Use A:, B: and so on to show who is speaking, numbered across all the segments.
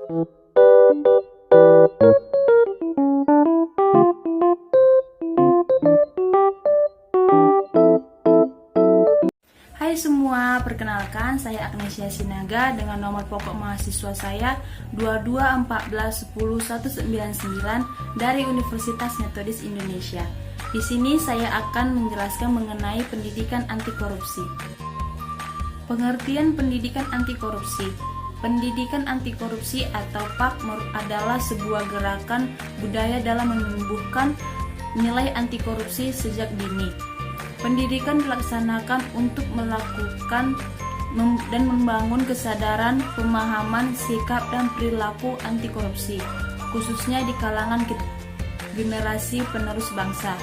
A: Hai semua, perkenalkan saya Agnesia Sinaga dengan nomor pokok mahasiswa saya 2214101199 dari Universitas Metodis Indonesia. Di sini saya akan menjelaskan mengenai pendidikan anti korupsi. Pengertian pendidikan anti korupsi. Pendidikan anti korupsi atau PAK adalah sebuah gerakan budaya dalam menumbuhkan nilai anti korupsi sejak dini. Pendidikan dilaksanakan untuk melakukan dan membangun kesadaran, pemahaman, sikap, dan perilaku anti korupsi, khususnya di kalangan generasi penerus bangsa.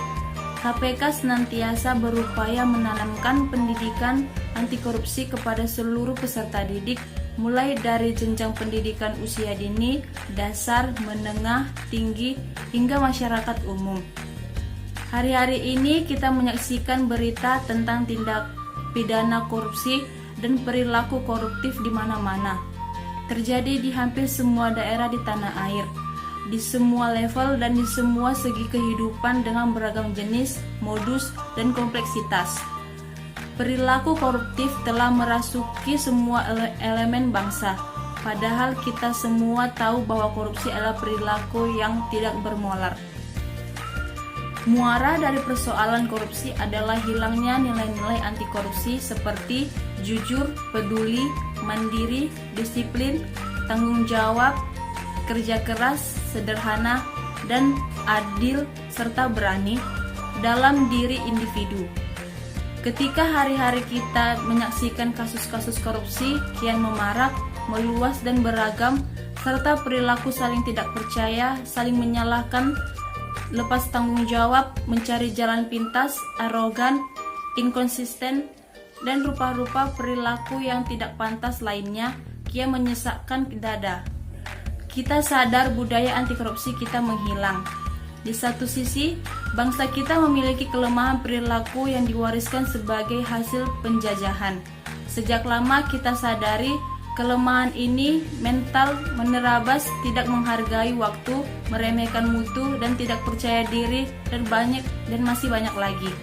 A: KPK senantiasa berupaya menanamkan pendidikan anti korupsi kepada seluruh peserta didik, mulai dari jenjang pendidikan usia dini, dasar, menengah, tinggi, hingga masyarakat umum. Hari-hari ini kita menyaksikan berita tentang tindak pidana korupsi dan perilaku koruptif di mana-mana. Terjadi di hampir semua daerah di tanah air, di semua level dan di semua segi kehidupan dengan beragam jenis, modus, dan kompleksitas. Perilaku koruptif telah merasuki semua elemen bangsa. Padahal kita semua tahu bahwa korupsi adalah perilaku yang tidak bermoral. Muara dari persoalan korupsi adalah hilangnya nilai-nilai anti korupsi seperti jujur, peduli, mandiri, disiplin, tanggung jawab, kerja keras, sederhana, dan adil serta berani dalam diri individu. Ketika hari-hari kita menyaksikan kasus-kasus korupsi kian memarak, meluas dan beragam, serta perilaku saling tidak percaya, saling menyalahkan, lepas tanggung jawab, mencari jalan pintas, arogan, inkonsisten, dan rupa-rupa perilaku yang tidak pantas lainnya kian menyesakkan dada. Kita sadar budaya anti korupsi kita menghilang. Di satu sisi, bangsa kita memiliki kelemahan perilaku yang diwariskan sebagai hasil penjajahan. Sejak lama kita sadari kelemahan ini mental, menerabas, tidak menghargai waktu, meremehkan mutu, dan tidak percaya diri, dan masih banyak lagi.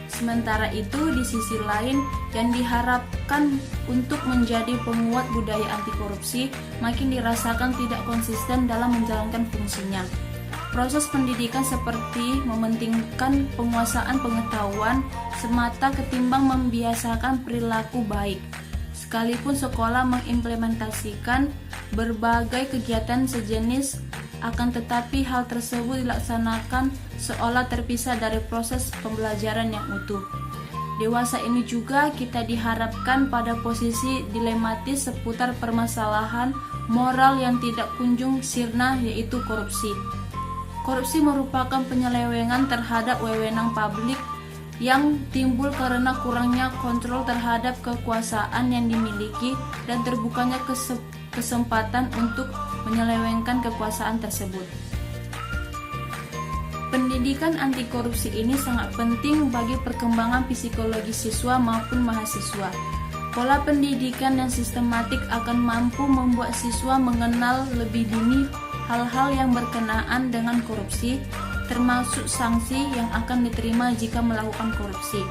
A: Sementara itu, di sisi lain, yang diharapkan untuk menjadi penguat budaya anti korupsi makin dirasakan tidak konsisten dalam menjalankan fungsinya. Proses pendidikan seperti mementingkan penguasaan pengetahuan semata ketimbang membiasakan perilaku baik. Sekalipun sekolah mengimplementasikan berbagai kegiatan sejenis, akan tetapi hal tersebut dilaksanakan seolah terpisah dari proses pembelajaran yang utuh. Dewasa ini juga kita diharapkan pada posisi dilematis seputar permasalahan moral yang tidak kunjung sirna, yaitu korupsi. Korupsi merupakan penyelewengan terhadap wewenang publik yang timbul karena kurangnya kontrol terhadap kekuasaan yang dimiliki dan terbukanya kesempatan untuk menyelewengkan kekuasaan tersebut. Pendidikan anti korupsi ini sangat penting bagi perkembangan psikologi siswa maupun mahasiswa. Pola pendidikan yang sistematik akan mampu membuat siswa mengenal lebih dini hal-hal yang berkenaan dengan korupsi, termasuk sanksi yang akan diterima jika melakukan korupsi.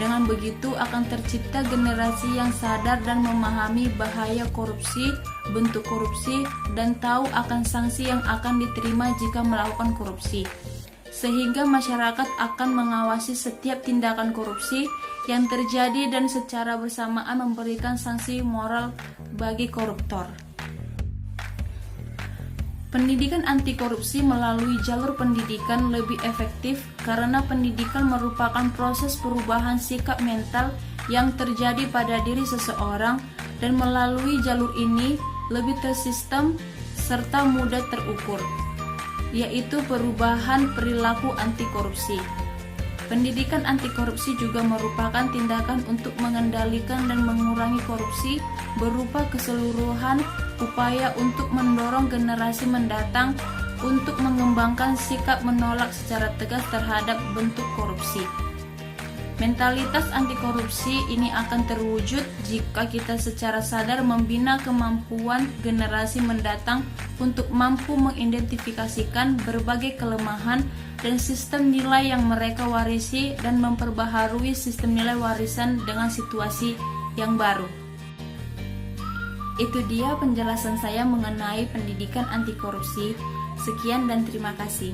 A: Dengan begitu akan tercipta generasi yang sadar dan memahami bahaya korupsi, bentuk korupsi, dan tahu akan sanksi yang akan diterima jika melakukan korupsi. Sehingga masyarakat akan mengawasi setiap tindakan korupsi yang terjadi dan secara bersamaan memberikan sanksi moral bagi koruptor. Pendidikan anti korupsi melalui jalur pendidikan lebih efektif karena pendidikan merupakan proses perubahan sikap mental yang terjadi pada diri seseorang, dan melalui jalur ini lebih tersistem serta mudah terukur, yaitu perubahan perilaku anti korupsi. Pendidikan anti korupsi juga merupakan tindakan untuk mengendalikan dan mengurangi korupsi berupa keseluruhan upaya untuk mendorong generasi mendatang untuk mengembangkan sikap menolak secara tegas terhadap bentuk korupsi. Mentalitas anti korupsi ini akan terwujud jika kita secara sadar membina kemampuan generasi mendatang untuk mampu mengidentifikasikan berbagai kelemahan dan sistem nilai yang mereka warisi dan memperbaharui sistem nilai warisan dengan situasi yang baru. Itu dia penjelasan saya mengenai pendidikan anti korupsi. Sekian dan terima kasih.